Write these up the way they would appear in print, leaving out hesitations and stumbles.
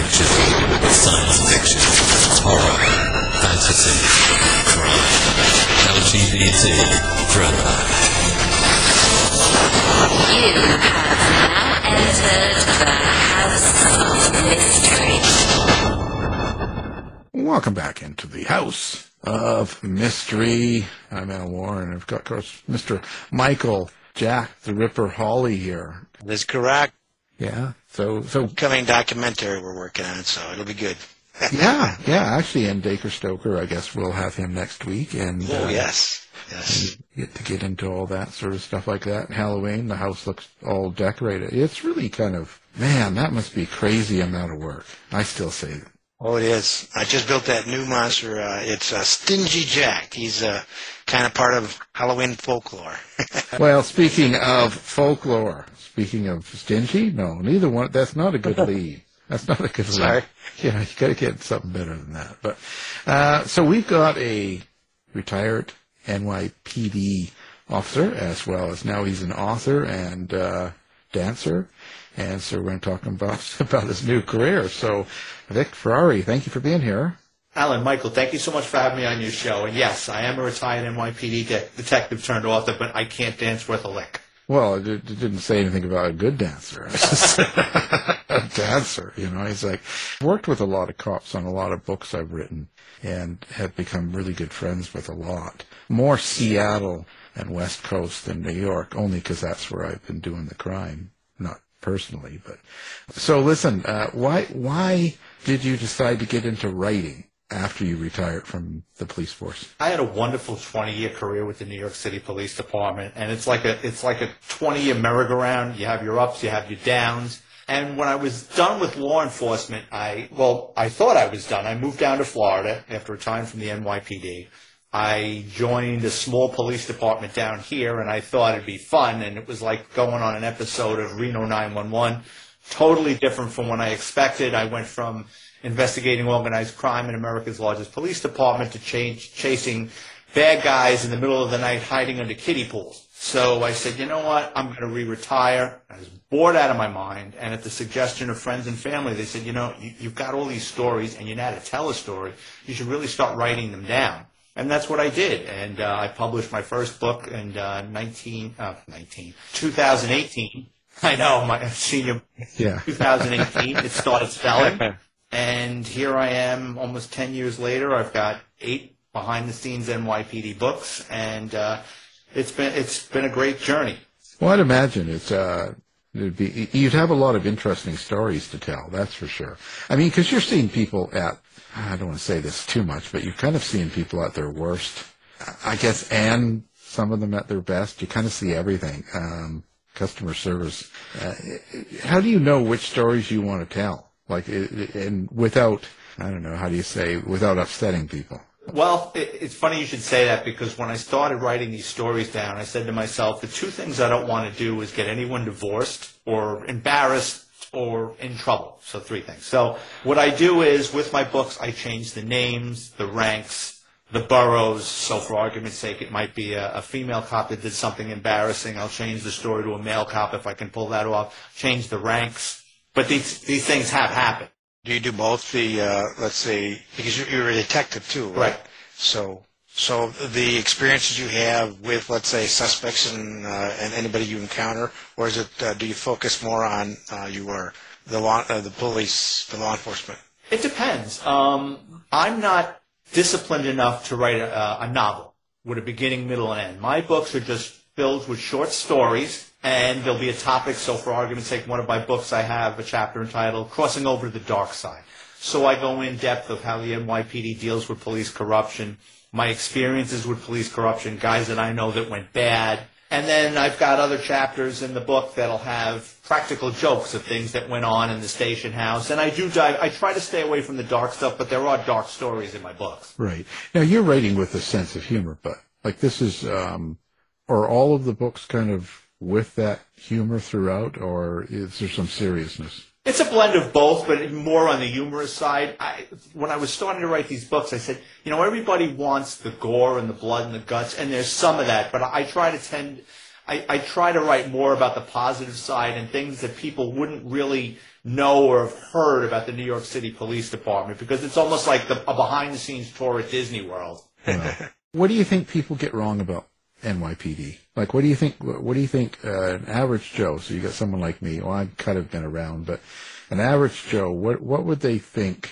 fiction, science fiction, horror, fantasy, crime, LGBT, thriller. You have now entered the House of Mystery. Welcome back into the House of Mystery. I'm Al Warren. I've got, of course, Mr. Michael Jack the Ripper Hawley here. That's correct. Yeah. So Upcoming documentary we're working on, so it'll be good. yeah. Actually, and Dacre Stoker, I guess we'll have him next week. And yes. Get into all that sort of stuff like that. Halloween, the house looks all decorated. It's really kind of, man, that must be a crazy amount of work. I still say that. Oh, it is. I just built that new monster. It's Stingy Jack. He's kind of part of Halloween folklore. Well, speaking of folklore, speaking of stingy, no, neither one. That's not a good lead. That's not a good lead. Sorry? Yeah, you got to get something better than that. But so we've got a retired NYPD officer, as well as now he's an author and dancer. And so we're going to talk about his new career. So, Vic Ferrari, thank you for being here. Alan, Michael, thank you so much for having me on your show. And yes, I am a retired NYPD detective turned author, but I can't dance worth a lick. Well, it didn't say anything about a good dancer. It's just a dancer, you know. He's like, worked with a lot of cops on a lot of books I've written and have become really good friends with a lot. More Seattle and West Coast than New York, only because that's where I've been doing the crime. Not personally, but so listen, why did you decide to get into writing after you retired from the police force? I had a wonderful 20-year career with the New York City Police Department, and it's like a 20-year merry-go-round. You have your ups, you have your downs. And when I was done with law enforcement, I thought I was done. I moved down to Florida after retiring from the NYPD. I joined a small police department down here, and I thought it'd be fun, and it was like going on an episode of Reno 911. Totally different from what I expected. I went from investigating organized crime in America's largest police department to chasing bad guys in the middle of the night hiding under kiddie pools. So I said, you know what, I'm going to re-retire. I was bored out of my mind, and at the suggestion of friends and family, they said, you know, you've got all these stories, and you know how to tell a story. You should really start writing them down. And that's what I did. And I published my first book in 2018. I know, my senior, 2018. It started selling. And here I am almost 10 years later. I've got 8 behind-the-scenes NYPD books. And it's been a great journey. Well, I'd imagine you'd have a lot of interesting stories to tell, that's for sure. I mean, because you're seeing people I don't want to say this too much, but you're kind of seeing people at their worst, I guess, and some of them at their best. You kind of see everything. Customer service. How do you know which stories you want to tell? Like, and without, I don't know, how do you say, without upsetting people? Well, it's funny you should say that, because when I started writing these stories down, I said to myself, the 2 things I don't want to do is get anyone divorced or embarrassed or in trouble. So 3 things. So what I do is, with my books, I change the names, the ranks, the boroughs. So for argument's sake, it might be a female cop that did something embarrassing. I'll change the story to a male cop if I can pull that off. Change the ranks. But these things have happened. Do you do both the, let's say, because you're a detective too, right? So the experiences you have with, let's say, suspects and anybody you encounter, or is it, do you focus more on the police, the law enforcement? It depends. I'm not disciplined enough to write a novel with a beginning, middle, and end. My books are just filled with short stories, and there'll be a topic. So for argument's sake, one of my books, I have a chapter entitled Crossing Over to the Dark Side. So I go in depth of how the NYPD deals with police corruption, my experiences with police corruption, guys that I know that went bad. And then I've got other chapters in the book that'll have practical jokes of things that went on in the station house. And I try to stay away from the dark stuff, but there are dark stories in my books. Right. Now, you're writing with a sense of humor, but like this is, are all of the books kind of with that humor throughout, or is there some seriousness? It's a blend of both, but more on the humorous side. When I was starting to write these books, I said, you know, everybody wants the gore and the blood and the guts, and there's some of that, but I try to write more about the positive side and things that people wouldn't really know or have heard about the New York City Police Department, because it's almost like a behind-the-scenes tour at Disney World. What do you think people get wrong about NYPD? Like, what do you think an average Joe, so you got someone like me, well, I've kind of been around, but an average Joe, what would they think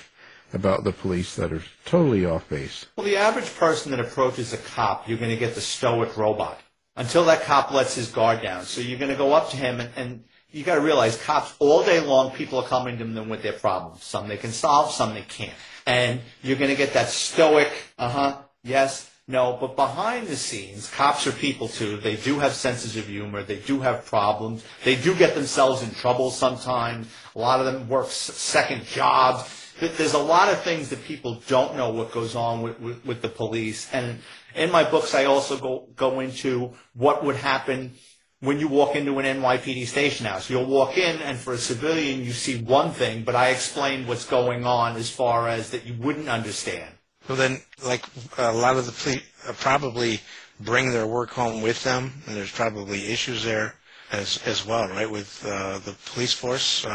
about the police that are totally off base? Well, the average person that approaches a cop, you're going to get the stoic robot until that cop lets his guard down. So you're going to go up to him, and you got to realize cops all day long, people are coming to them with their problems. Some they can solve, some they can't. And you're going to get that stoic, yes, no. But behind the scenes, cops are people too. They do have senses of humor. They do have problems. They do get themselves in trouble sometimes. A lot of them work second jobs. There's a lot of things that people don't know what goes on with the police. And in my books, I also go into what would happen when you walk into an NYPD station house. You'll walk in, and for a civilian, you see one thing, but I explain what's going on as far as that you wouldn't understand. Well, then, like, a lot of the police probably bring their work home with them, and there's probably issues there as well, right, with the police force.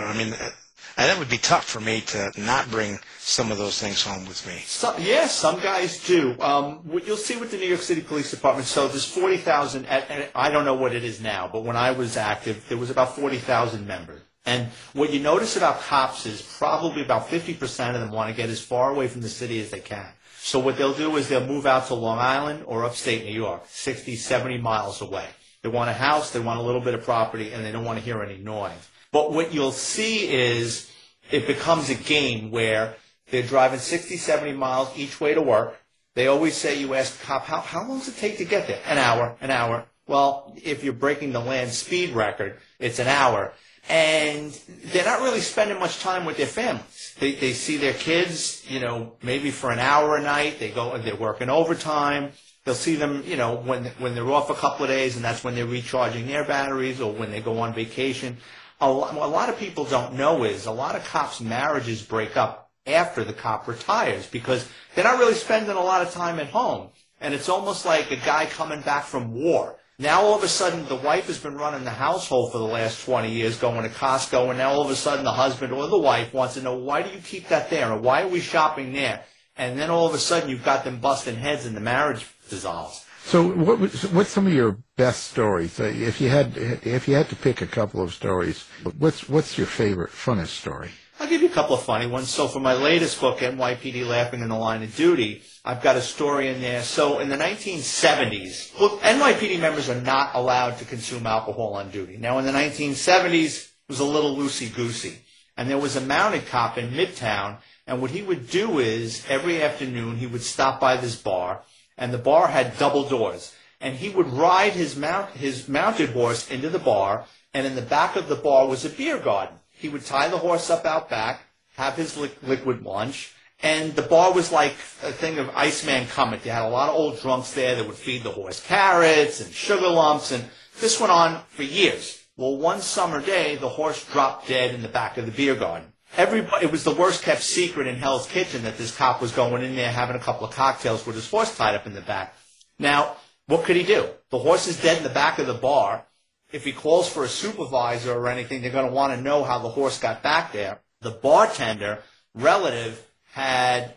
And that would be tough for me to not bring some of those things home with me. Some guys do. What you'll see with the New York City Police Department, so there's 40,000, and I don't know what it is now, but when I was active, there was about 40,000 members. And what you notice about cops is probably about 50% of them want to get as far away from the city as they can. So what they'll do is they'll move out to Long Island or upstate New York, 60, 70 miles away. They want a house, they want a little bit of property, and they don't want to hear any noise. But what you'll see is it becomes a game where they're driving 60, 70 miles each way to work. They always say, you ask a cop, how long does it take to get there? An hour. Well, if you're breaking the land speed record, it's an hour. And they're not really spending much time with their families. They see their kids, maybe for an hour a night. They're working overtime. They'll see them, when they're off a couple of days, and that's when they're recharging their batteries, or when they go on vacation. A lot of people don't know is a lot of cops' marriages break up after the cop retires because they're not really spending a lot of time at home. And it's almost like a guy coming back from war. Now all of a sudden the wife has been running the household for the last 20 years, going to Costco, and now all of a sudden the husband or the wife wants to know, why do you keep that there, or why are we shopping there? And then all of a sudden you've got them busting heads and the marriage dissolves. So what's some of your best stories? If you had to pick a couple of stories, what's your favorite, funnest story? I'll give you a couple of funny ones. So for my latest book, NYPD Laughing in the Line of Duty, I've got a story in there. So in the 1970s, NYPD members are not allowed to consume alcohol on duty. Now in the 1970s, it was a little loosey-goosey. And there was a mounted cop in Midtown, and what he would do is every afternoon he would stop by this bar, and the bar had double doors. And he would ride his mounted horse into the bar, and in the back of the bar was a beer garden. He would tie the horse up out back, have his liquid lunch, and the bar was like a thing of Iceman Comet. You had a lot of old drunks there that would feed the horse carrots and sugar lumps, and this went on for years. Well, one summer day, the horse dropped dead in the back of the beer garden. It was the worst kept secret in Hell's Kitchen that this cop was going in there having a couple of cocktails with his horse tied up in the back. Now, what could he do? The horse is dead in the back of the bar. If he calls for a supervisor or anything, they're going to want to know how the horse got back there. The bartender's relative had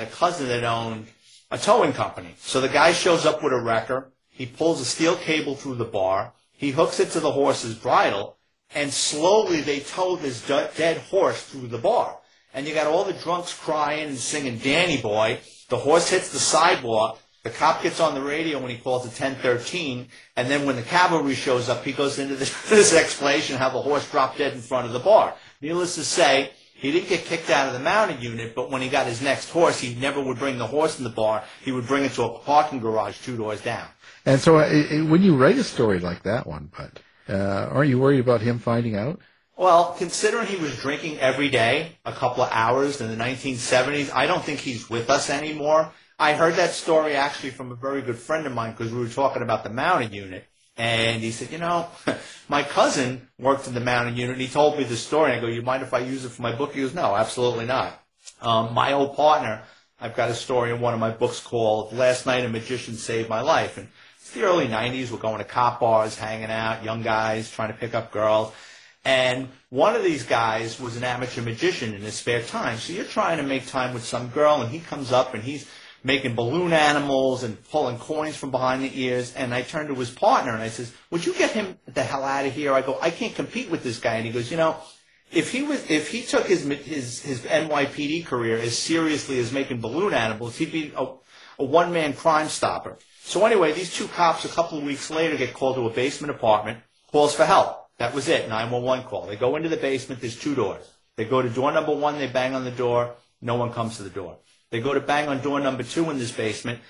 a cousin that owned a towing company. So the guy shows up with a wrecker. He pulls a steel cable through the bar. He hooks it to the horse's bridle, and slowly they tow this dead horse through the bar. And you got all the drunks crying and singing Danny Boy. The horse hits the sidewalk. The cop gets on the radio when he calls at 10:13, and then when the cavalry shows up, he goes into this explanation how the horse dropped dead in front of the bar. Needless to say, he didn't get kicked out of the mounted unit, but when he got his next horse, he never would bring the horse in the bar. He would bring it to a parking garage 2 doors down. And so when you write a story like that one, aren't you worried about him finding out? Well, considering he was drinking every day, a couple of hours in the 1970s, I don't think he's with us anymore. I heard that story actually from a very good friend of mine because we were talking about the mounted unit. And he said, my cousin worked in the mounted unit, and he told me the story. I go, you mind if I use it for my book? He goes, no, absolutely not. My old partner, I've got a story in one of my books called Last Night a Magician Saved My Life. And it's the early 90s. We're going to cop bars, hanging out, young guys trying to pick up girls. And one of these guys was an amateur magician in his spare time. So you're trying to make time with some girl, and he comes up and he's making balloon animals and pulling coins from behind the ears. And I turned to his partner and I says, would you get him the hell out of here? I go, I can't compete with this guy. And he goes, you know, if he took his NYPD career as seriously as making balloon animals, he'd be a one-man crime stopper. So anyway, these two cops a couple of weeks later get called to a basement apartment, calls for help. That was it, 911 call. They go into the basement, there's two doors. They go to door number 1, they bang on the door, no one comes to the door. They go to bang on door number 2 in this basement,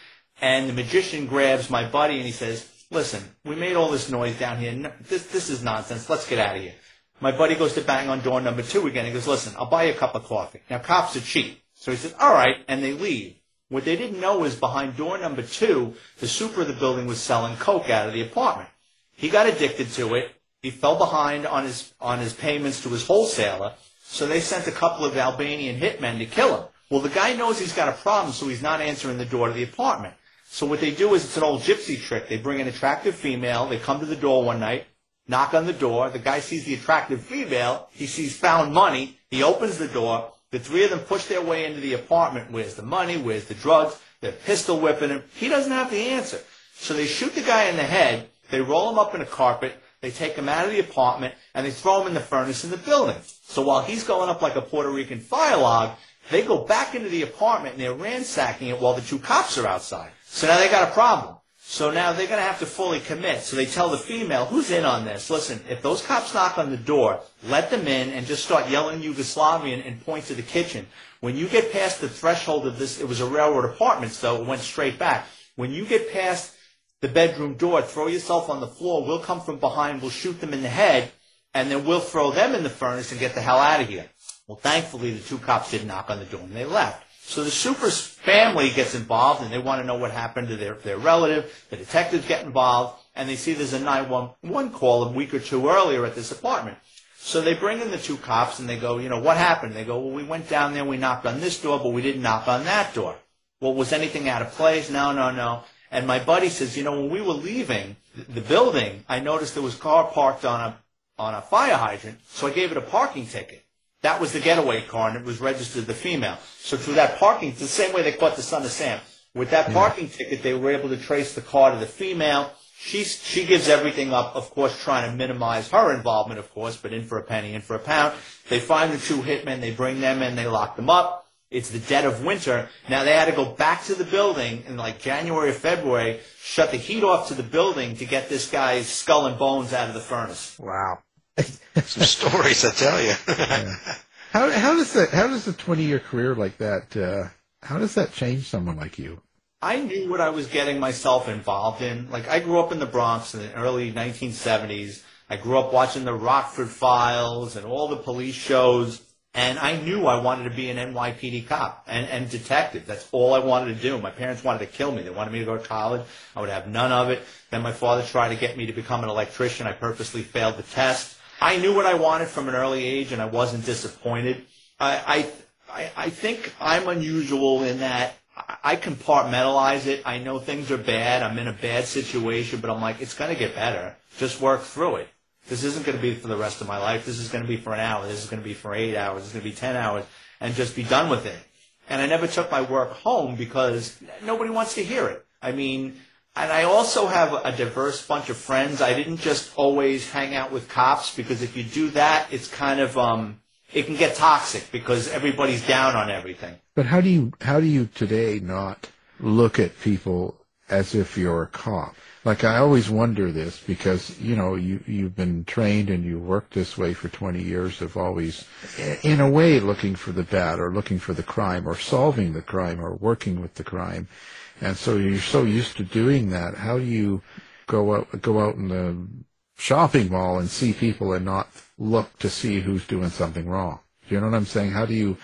and the magician grabs my buddy and he says, listen, we made all this noise down here. This is nonsense. Let's get out of here. My buddy goes to bang on door number 2 again. He goes, listen, I'll buy you a cup of coffee. Now, cops are cheap. So he says, all right, and they leave. What they didn't know is behind door number 2, the super of the building was selling coke out of the apartment. He got addicted to it. He fell behind on his payments to his wholesaler, so they sent a couple of Albanian hitmen to kill him. Well, the guy knows he's got a problem, so he's not answering the door to the apartment. So what they do is, it's an old gypsy trick. They bring an attractive female. They come to the door one night, knock on the door. The guy sees the attractive female. He sees found money. He opens the door. The three of them push their way into the apartment. Where's the money? Where's the drugs? They're pistol whipping him. He doesn't have the answer. So they shoot the guy in the head. They roll him up in a carpet. They take him out of the apartment, and they throw him in the furnace in the building. So while he's going up like a Puerto Rican fire log, they go back into the apartment, and they're ransacking it while the two cops are outside. So now they got a problem. So now they're going to have to fully commit. So they tell the female, who's in on this, listen, if those cops knock on the door, let them in and just start yelling Yugoslavian and point to the kitchen. When you get past the threshold of this, it was a railroad apartment, so it went straight back. When you get past the bedroom door, throw yourself on the floor. We'll come from behind. We'll shoot them in the head, and then we'll throw them in the furnace and get the hell out of here. Well, thankfully, the two cops didn't knock on the door, and they left. So the super's family gets involved, and they want to know what happened to their relative. The detectives get involved, and they see there's a 911 call a week or two earlier at this apartment. So they bring in the two cops, and they go, you know, what happened? They go, well, we went down there, we knocked on this door, but we didn't knock on that door. Well, was anything out of place? No. And my buddy says, you know, when we were leaving the building, I noticed there was a car parked on a fire hydrant, so I gave it a parking ticket. That was the getaway car, and it was registered the female. So through that parking, it's the same way they caught the son of Sam. With that parking ticket, they were able to trace the car to the female. She gives everything up, of course, trying to minimize her involvement, of course, but in for a penny, in for a pound. They find the two hitmen, they bring them in, they lock them up. It's the dead of winter. Now they had to go back to the building in like January or February, shut the heat off to the building to get this guy's skull and bones out of the furnace. Wow. Some stories, I tell you. Yeah. How does a 20-year career like that, how does that change someone like you? I knew what I was getting myself involved in. Like, I grew up in the Bronx in the early 1970s. I grew up watching the Rockford Files and all the police shows. And I knew I wanted to be an NYPD cop and detective. That's all I wanted to do. My parents wanted to kill me. They wanted me to go to college. I would have none of it. Then my father tried to get me to become an electrician. I purposely failed the test. I knew what I wanted from an early age, and I wasn't disappointed. I think I'm unusual in that I compartmentalize it. I know things are bad. I'm in a bad situation, but I'm like, it's going to get better. Just work through it. This isn't going to be for the rest of my life. This is going to be for an hour. This is going to be for 8 hours. This is going to be 10 hours, and just be done with it. And I never took my work home because nobody wants to hear it. I mean, and I also have a diverse bunch of friends. I didn't just always hang out with cops, because if you do that, it's kind of, it can get toxic because everybody's down on everything. But how do you today not look at people as if you're a cop? Like, I always wonder this because, you know, you've been trained and you worked this way for 20 years of always, in a way, looking for the bad or looking for the crime or solving the crime or working with the crime. And so you're so used to doing that. How do you go out in the shopping mall and see people and not look to see who's doing something wrong? Do you know what I'm saying? How do you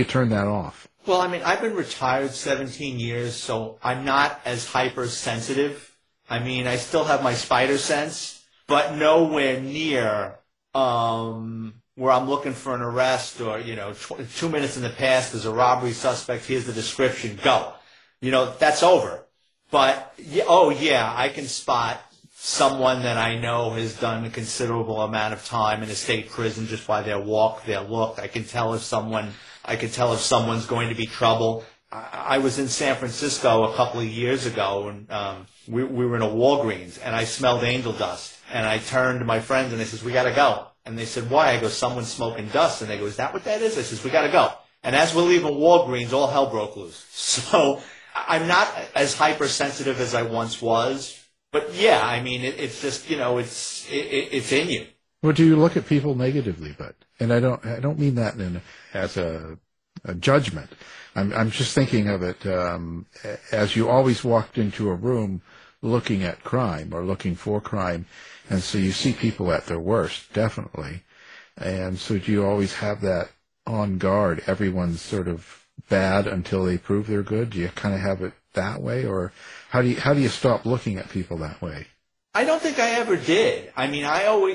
turn that off? Well, I mean, I've been retired 17 years, so I'm not as hypersensitive. I mean, I still have my spider sense, but nowhere near where I'm looking for an arrest or, you know, 2 minutes in the past, there's a robbery suspect, here's the description, go. You know, that's over. But, I can spot someone that I know has done a considerable amount of time in a state prison just by their walk, their look. I can tell if someone's going to be trouble. I was in San Francisco a couple of years ago, and we were in a Walgreens, and I smelled angel dust. And I turned to my friends, and I says, "We got to go." And they said, "Why?" I go, "Someone's smoking dust." And they go, "Is that what that is?" I says, "We got to go." And as we're leaving Walgreens, all hell broke loose. So I'm not as hypersensitive as I once was. But, yeah, I mean, it's just, it's in you. Well, do you look at people negatively, Bud? And I don't mean that as a judgment. I'm just thinking of it as you always walked into a room looking at crime or looking for crime, and so you see people at their worst, definitely. And so do you always have that on guard? Everyone's sort of bad until they prove they're good? Do you kind of have it that way, or how do you stop looking at people that way? I don't think I ever did. I mean,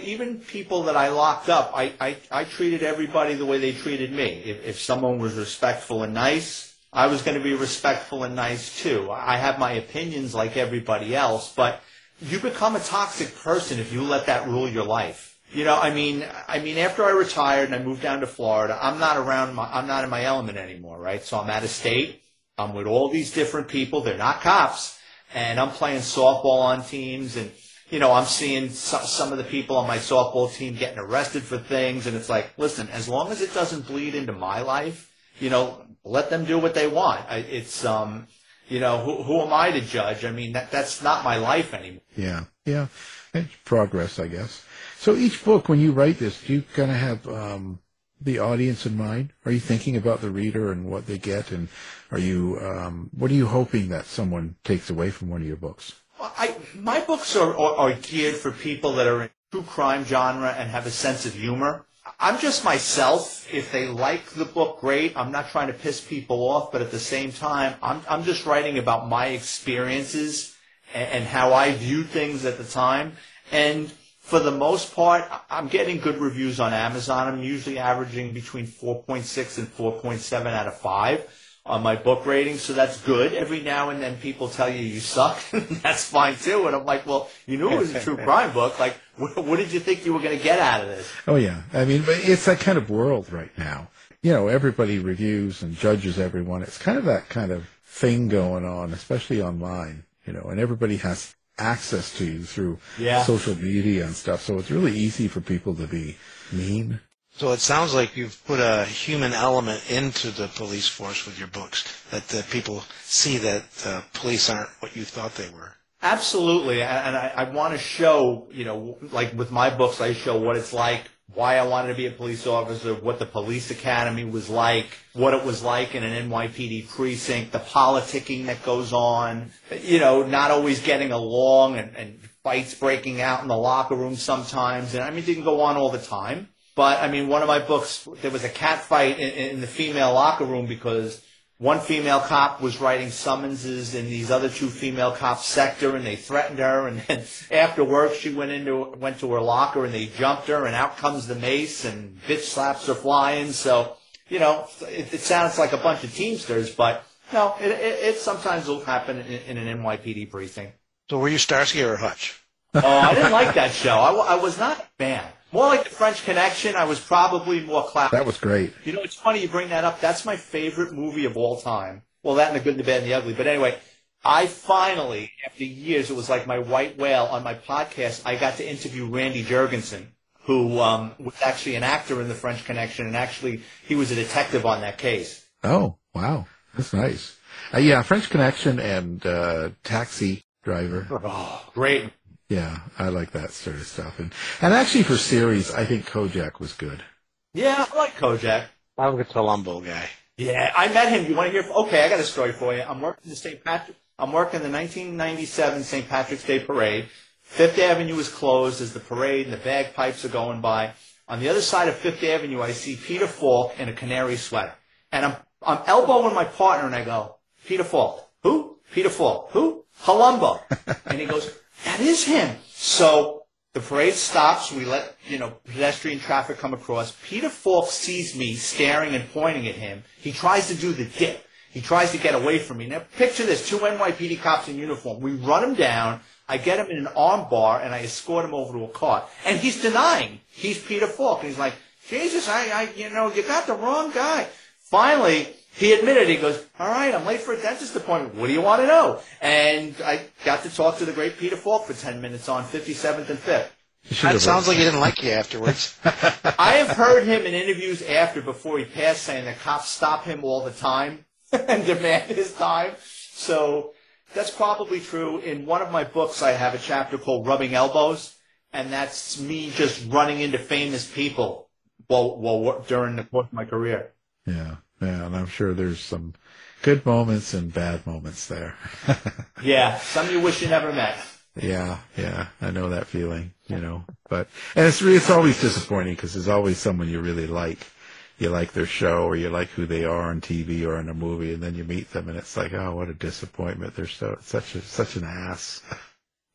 even people that I locked up, I treated everybody the way they treated me. If someone was respectful and nice, I was going to be respectful and nice too. I have my opinions like everybody else, but you become a toxic person if you let that rule your life. I mean, after I retired and I moved down to Florida, I'm not in my element anymore, right? So I'm out of state. I'm with all these different people. They're not cops. And I'm playing softball on teams, and, I'm seeing some of the people on my softball team getting arrested for things. And it's like, listen, as long as it doesn't bleed into my life, let them do what they want. Who am I to judge? I mean, that's not my life anymore. Yeah. It's progress, I guess. So each book, when you write this, do you kind of have the audience in mind? Are you thinking about the reader and what they get? And are you, what are you hoping that someone takes away from one of your books? My books are geared for people that are in true crime genre and have a sense of humor. I'm just myself. If they like the book, great. I'm not trying to piss people off, but at the same time, I'm just writing about my experiences and how I viewed things at the time. And for the most part, I'm getting good reviews on Amazon. I'm usually averaging between 4.6 and 4.7 out of 5 on my book rating, so that's good. Every now and then people tell you suck. That's fine, too. And I'm like, well, you knew it was a true crime book. Like, what did you think you were going to get out of this? Oh, yeah. I mean, but it's that kind of world right now. Everybody reviews and judges everyone. It's kind of that kind of thing going on, especially online, and everybody has access to you through social media and stuff. So it's really easy for people to be mean. So it sounds like you've put a human element into the police force with your books, that the people see that police aren't what you thought they were. Absolutely. And I want to show, like with my books, I show what it's like, why I wanted to be a police officer, what the police academy was like, what it was like in an NYPD precinct, the politicking that goes on, not always getting along and fights breaking out in the locker room sometimes. And I mean, it didn't go on all the time. But, I mean, one of my books, there was a cat fight in the female locker room because one female cop was writing summonses in these other two female cops' sector, and they threatened her. And then after work, she went to her locker, and they jumped her, and out comes the mace, and bitch slaps are flying. So, it sounds like a bunch of Teamsters, but no, it sometimes will happen in an NYPD precinct. So were you Starsky or Hutch? Oh, I didn't like that show. I was not a fan. More like the French Connection. I was probably more classic. That was great. It's funny you bring that up. That's my favorite movie of all time. Well, that and The Good, the Bad, and the Ugly. But anyway, I finally, after years, it was like my white whale on my podcast, I got to interview Randy Jurgensen, who was actually an actor in the French Connection, and actually he was a detective on that case. Oh, wow. That's nice. Yeah, French Connection and Taxi Driver. Oh, great. Yeah, I like that sort of stuff. And actually for series, I think Kojak was good. Yeah, I like Kojak. I'm a Columbo guy. Yeah, I met him. You want to hear? Okay, I got a story for you. I'm working the 1997 St. Patrick's Day Parade. Fifth Avenue is closed as the parade and the bagpipes are going by. On the other side of Fifth Avenue, I see Peter Falk in a canary sweater. And I'm elbowing my partner, and I go, Peter Falk. Who? Peter Falk. Who? Columbo. And he goes, that is him. So the parade stops. We let, pedestrian traffic come across. Peter Falk sees me staring and pointing at him. He tries to do the dip. He tries to get away from me. Now, picture this. 2 NYPD cops in uniform. We run him down. I get him in an arm bar, and I escort him over to a car. And he's denying he's Peter Falk. And he's like, Jesus, you got the wrong guy. Finally, he admitted, he goes, all right, I'm late for a dentist appointment. What do you want to know? And I got to talk to the great Peter Falk for 10 minutes on 57th and 5th. That sounds like he didn't like you afterwards. I have heard him in interviews before he passed, saying that cops stop him all the time and demand his time. So that's probably true. In one of my books, I have a chapter called Rubbing Elbows, and that's me just running into famous people during the course of my career. Yeah, and I'm sure there's some good moments and bad moments there. Yeah, some you wish you never met. Yeah, I know that feeling, but, and it's always disappointing because there's always someone you really like. You like their show or you like who they are on TV or in a movie, and then you meet them and it's like, oh, what a disappointment. They're such an ass.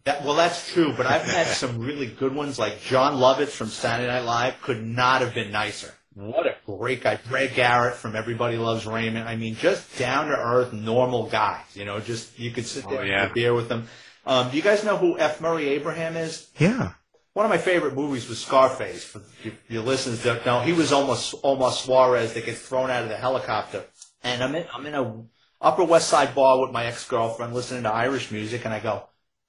That's true, but I've met some really good ones, like John Lovitz from Saturday Night Live could not have been nicer. What a great guy. Greg Garrett from Everybody Loves Raymond. I mean, just down-to-earth, normal guys. Just you could sit there and have a beer with them. Do you guys know who F. Murray Abraham is? Yeah. One of my favorite movies was Scarface. For your listeners don't know, he was almost Suarez that gets thrown out of the helicopter. And I'm in a Upper West Side bar with my ex-girlfriend listening to Irish music, and I go,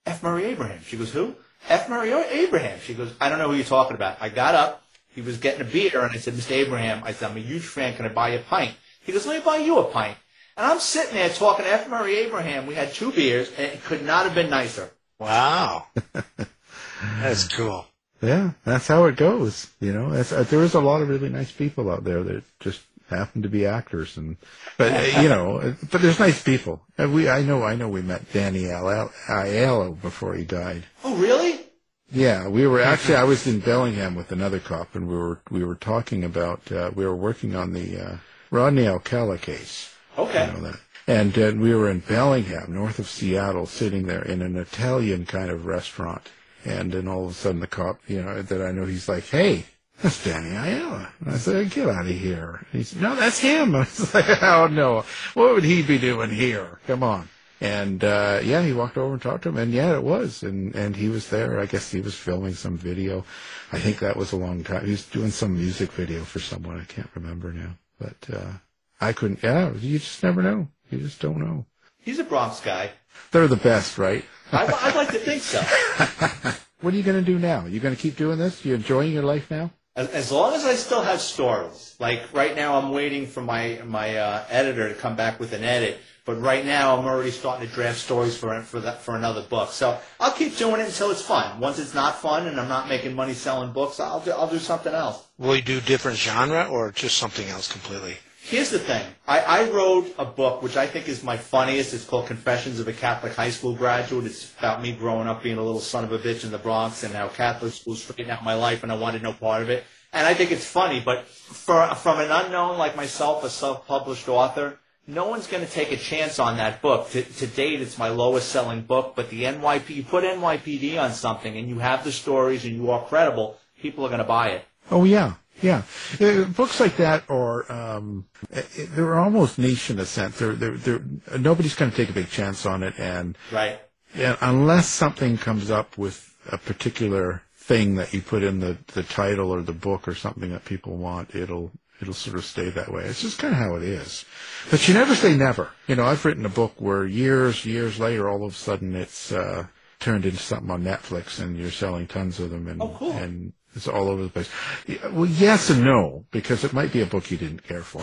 F. Murray Abraham. She goes, who? F. Murray Abraham. She goes, I don't know who you're talking about. I got up. He was getting a beer, and I said, Mr. Abraham, I said, I'm a huge fan. Can I buy you a pint? He goes, let me buy you a pint. And I'm sitting there talking to F. Murray Abraham. We had 2 beers, and it could not have been nicer. Wow. That's cool. Yeah, that's how it goes. There is a lot of really nice people out there that just happen to be actors, but there's nice people. I know we met Danny Aiello before he died. Oh, really? Yeah, we were actually. I was in Bellingham with another cop, and we were talking about. We were working on the Rodney Alcala case. Okay. And we were in Bellingham, north of Seattle, sitting there in an Italian kind of restaurant. And then all of a sudden the cop, that I know, he's like, hey, that's Danny Aiello. And I said, get out of here. And he said, no, that's him. I was like, oh, no. What would he be doing here? Come on. And, he walked over and talked to him. And, it was. And he was there. I guess he was filming some video. I think that was a long time. He was doing some music video for someone. I can't remember now. But I couldn't. Yeah, you just never know. You just don't know. He's a Bronx guy. They're the best, right? I'd like to think so. What are you going to do now? You going to keep doing this? You enjoying your life now? As long as I still have stories. Like right now, I'm waiting for my editor to come back with an edit. But right now, I'm already starting to draft stories for another book. So I'll keep doing it until it's fun. Once it's not fun and I'm not making money selling books, I'll do something else. Will you do different genre or just something else completely? Here's the thing. I wrote a book which I think is my funniest. It's called Confessions of a Catholic High School Graduate. It's about me growing up being a little son of a bitch in the Bronx and how Catholic schools straightened out my life and I wanted no part of it. And I think it's funny, but from an unknown like myself, a self-published author, no one's going to take a chance on that book. To date, it's my lowest selling book, but the you put NYPD on something and you have the stories and you are credible, people are going to buy it. Oh, yeah. Yeah, books like that they're almost niche in a sense. They're nobody's going to take a big chance on it, and right. Yeah, unless something comes up with a particular thing that you put in the title or the book or something that people want, it'll sort of stay that way. It's just kind of how it is. But you never say never. I've written a book where years later, all of a sudden it's turned into something on Netflix, and you're selling tons of them, and oh, cool. And it's all over the place. Well, yes and no, because it might be a book you didn't care for.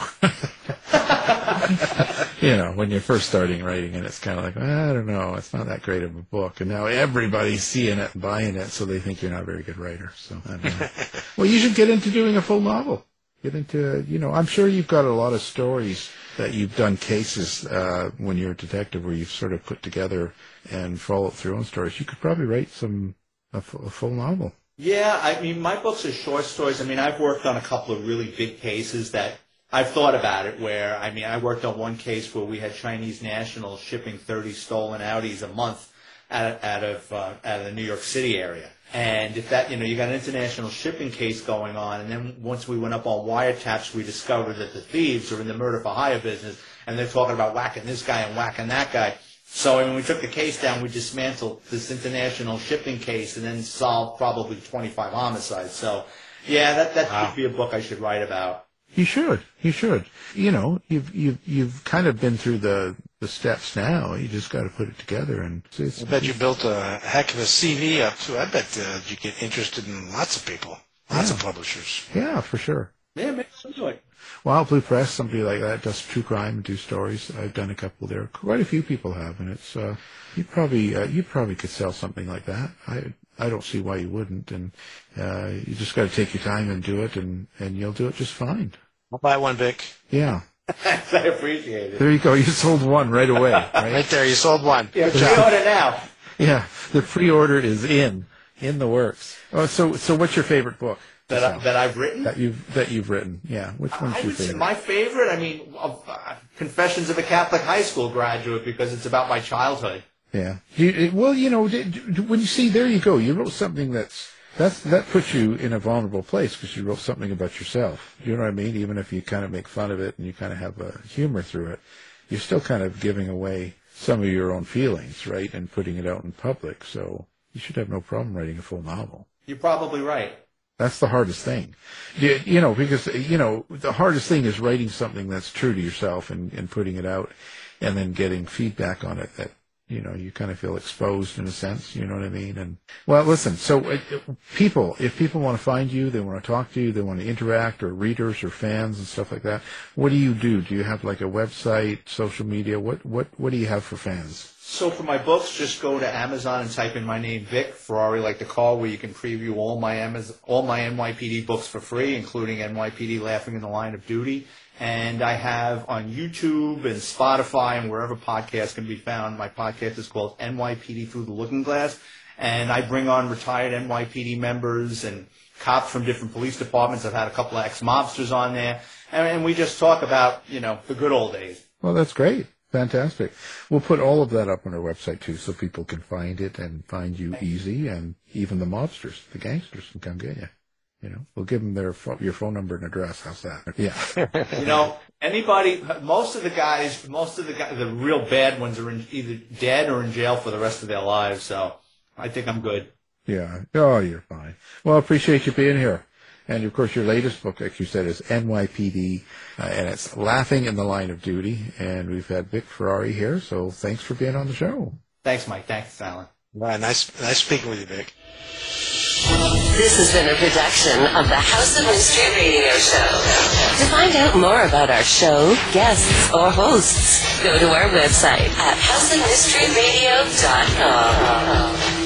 When you're first starting writing, and it's kind of like, I don't know, it's not that great of a book. And now everybody's seeing it and buying it, so they think you're not a very good writer. So I don't know. Well, you should get into doing a full novel. Get into, I'm sure you've got a lot of stories that you've done cases when you're a detective where you've sort of put together and followed through on stories. You could probably write a full novel. Yeah, I mean, my books are short stories. I mean, I've worked on a couple of really big cases that I've thought about it where, I worked on one case where we had Chinese nationals shipping 30 stolen Audis a month out of the New York City area. And if that, you got an international shipping case going on, and then once we went up on wiretaps, we discovered that the thieves are in the murder for hire business, and they're talking about whacking this guy and whacking that guy. So when we took the case down, we dismantled this international shipping case and then solved probably 25 homicides. So, yeah, that could be a book I should write about. You should. You know, you've kind of been through the steps now. You just got to put it together. And I bet you built a heck of a CV up too. I bet you get interested in lots of people, lots of publishers. Yeah, for sure. Yeah, maybe I'll do it. Wild Blue Press, somebody like that, does true crime and do stories. I've done a couple there. Quite a few people have, and it's you probably could sell something like that. I don't see why you wouldn't, and you just got to take your time and do it, and you'll do it just fine. I'll buy one, Vic. Yeah. I appreciate it. There you go. You sold one right away. Right, right there. You sold one. Yeah, pre-order now. Yeah, the pre-order is in the works. Oh, so what's your favorite book? That I've written? That you've written, yeah. Which one's your favorite? My favorite, Confessions of a Catholic High School Graduate, because it's about my childhood. Yeah. When you see, there you go. You wrote something that puts you in a vulnerable place because you wrote something about yourself. You know what I mean? Even if you kind of make fun of it and you kind of have a humor through it, you're still kind of giving away some of your own feelings, right? And putting it out in public. So you should have no problem writing a full novel. You're probably right. That's the hardest thing, because the hardest thing is writing something that's true to yourself and putting it out, and then getting feedback on it that you kind of feel exposed in a sense. You know what I mean? And well, listen. So, if people want to find you, they want to talk to you, they want to interact, or readers or fans and stuff like that. What do you do? Do you have like a website, social media? What do you have for fans? So for my books, just go to Amazon and type in my name, Vic Ferrari, like the car, where you can preview all my NYPD books for free, including NYPD Laughing in the Line of Duty. And I have on YouTube and Spotify and wherever podcasts can be found. My podcast is called NYPD Through the Looking Glass, and I bring on retired NYPD members and cops from different police departments. I've had a couple of ex-mobsters on there, and we just talk about the good old days. Well, that's great. Fantastic. We'll put all of that up on our website, too, so people can find it and find you easy, and even the mobsters, the gangsters can come get you. We'll give them your phone number and address. How's that? Yeah. Anybody, most of the real bad ones are either dead or in jail for the rest of their lives, so I think I'm good. Yeah. Oh, you're fine. Well, I appreciate you being here. And, of course, your latest book, like you said, is NYPD, and it's Laughing in the Line of Duty. And we've had Vic Ferrari here, so thanks for being on the show. Thanks, Mike. Thanks, Alan. Right, nice speaking with you, Vic. This has been a production of the House of Mystery Radio Show. To find out more about our show, guests, or hosts, go to our website at houseofmysteryradio.com.